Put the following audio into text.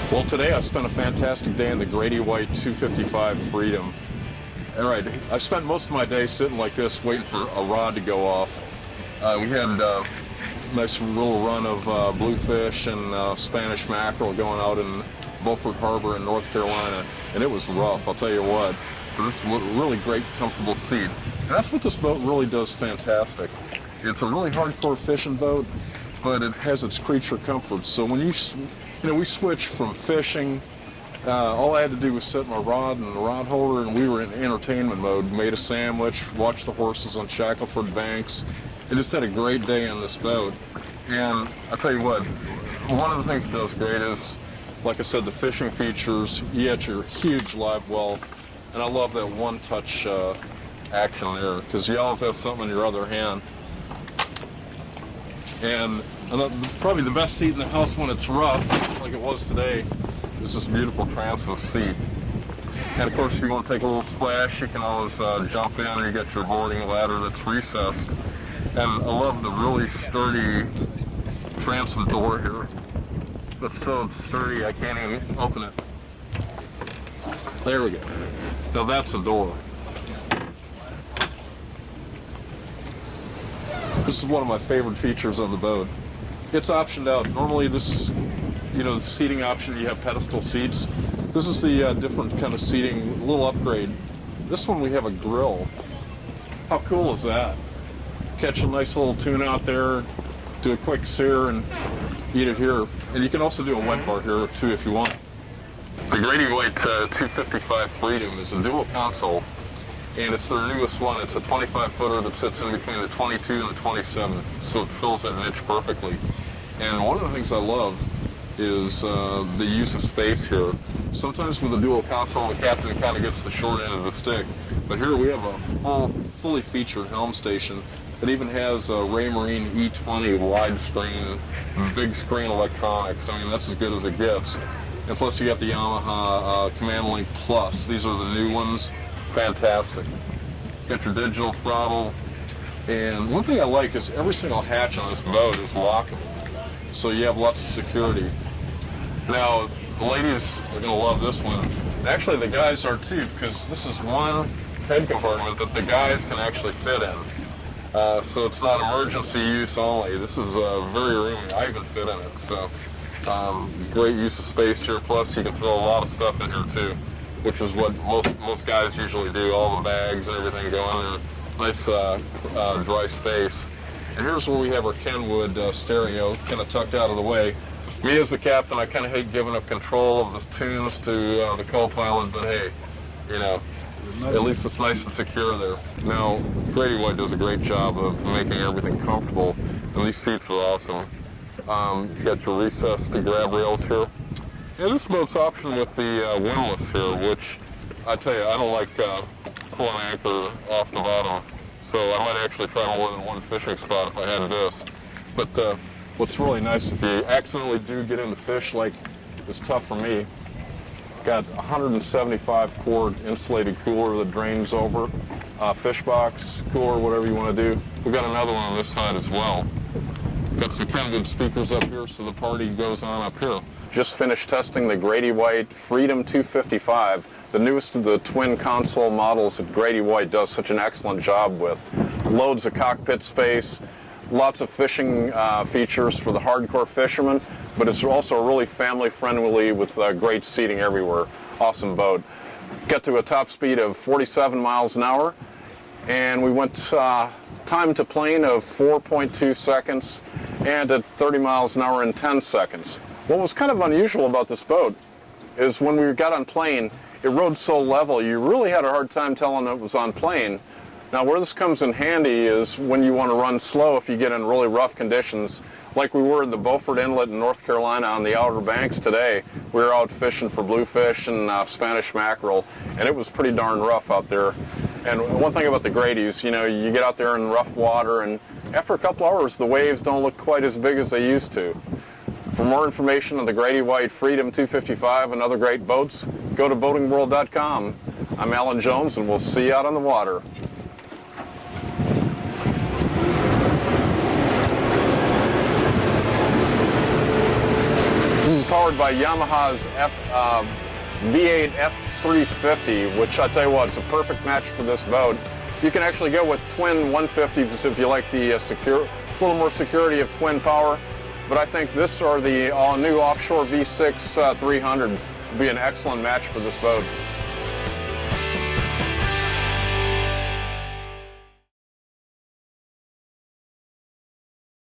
Well, today I spent a fantastic day in the Grady-White 255 Freedom. All right, I spent most of my day sitting like this waiting for a rod to go off. We had a nice little run of bluefish and Spanish mackerel going out in Beaufort Harbor in North Carolina, and it was rough, I'll tell you what. But this is a really great, comfortable seat. And that's what this boat really does fantastic. It's a really hardcore fishing boat, but it has its creature comforts. So when we switched from fishing, all I had to do was set my rod and the rod holder, and we were in entertainment mode. Made a sandwich, watched the horses on Shackleford Banks, and just had a great day on this boat. And I'll tell you what, one of the things it does great is, like I said, the fishing features. You get your huge live well, and I love that one-touch action there, because you always have something in your other hand. And probably the best seat in the house when it's rough, like it was today, is this beautiful transit seat. And of course, if you want to take a little splash, you can always jump in, or you get your boarding ladder that's recessed. And I love the really sturdy transit door here. It's so sturdy I can't even open it. There we go. Now that's a door. This is one of my favorite features on the boat. It's optioned out. Normally this, the seating option, you have pedestal seats. This is the different kind of seating, a little upgrade. This one we have a grill. How cool is that? Catch a nice little tuna out there, do a quick sear and eat it here. And you can also do a wet bar here too if you want. The Grady-White 255 Freedom is a dual console, and it's their newest one. It's a 25-footer that sits in between the 22 and the 27, so it fills that niche perfectly. And one of the things I love is the use of space here. Sometimes with a dual console, the captain kind of gets the short end of the stick, but here we have a fully featured Helm station. It even has a Raymarine E20 widescreen, big screen electronics. I mean, that's as good as it gets. And plus, you got the Yamaha Command Link Plus. These are the new ones. Fantastic. Got your digital throttle. And one thing I like is every single hatch on this boat is lockable. So you have lots of security. Now, the ladies are going to love this one. Actually, the guys are too, because this is one head compartment that the guys can actually fit in. So it's not emergency use only. This is very roomy. I even fit in it. So great use of space here. Plus, you can throw a lot of stuff in here too, which is what most guys usually do. All the bags and everything go in there. Nice dry space. And here's where we have our Kenwood stereo, kind of tucked out of the way. Me as the captain, I kind of hate giving up control of the tunes to the co-pilot, but hey, at least it's nice and secure there. Now, Grady-White does a great job of making everything comfortable, and these seats are awesome. You got your recessed grab rails here. And this boat's optioned with the windlass here, which I tell you, I don't like pulling anchor off the bottom, so I might actually try more than one fishing spot if I had this. But what's really nice, if you accidentally do get into fish, like it's tough for me, got 175 quart insulated cooler that drains over, fish box, cooler, whatever you want to do. We've got another one on this side as well. Got some Kenwood speakers up here, so the party goes on up here. Just finished testing the Grady-White Freedom 255, the newest of the twin console models that Grady-White does such an excellent job with. Loads of cockpit space, lots of fishing features for the hardcore fishermen, but it's also really family-friendly with great seating everywhere. Awesome boat. Got to a top speed of 47 miles an hour, and we went time to plane of 4.2 seconds, and at 30 miles an hour in 10 seconds. What was kind of unusual about this boat is when we got on plane, it rode so level, you really had a hard time telling it was on plane. Now, where this comes in handy is when you want to run slow if you get in really rough conditions, like we were in the Beaufort Inlet in North Carolina on the Outer Banks today. We were out fishing for bluefish and Spanish mackerel, and it was pretty darn rough out there. And one thing about the Grady's, you get out there in rough water, and after a couple hours, the waves don't look quite as big as they used to. For more information on the Grady-White Freedom 255 and other great boats, go to boatingworld.com. I'm Alan Jones, and we'll see you out on the water. This is powered powered by Yamaha's V8 F350, which I tell you what, it's a perfect match for this boat. You can actually go with twin 150s if you like the little more security of twin power. But I think this or the all-new offshore V6 300 would be an excellent match for this boat.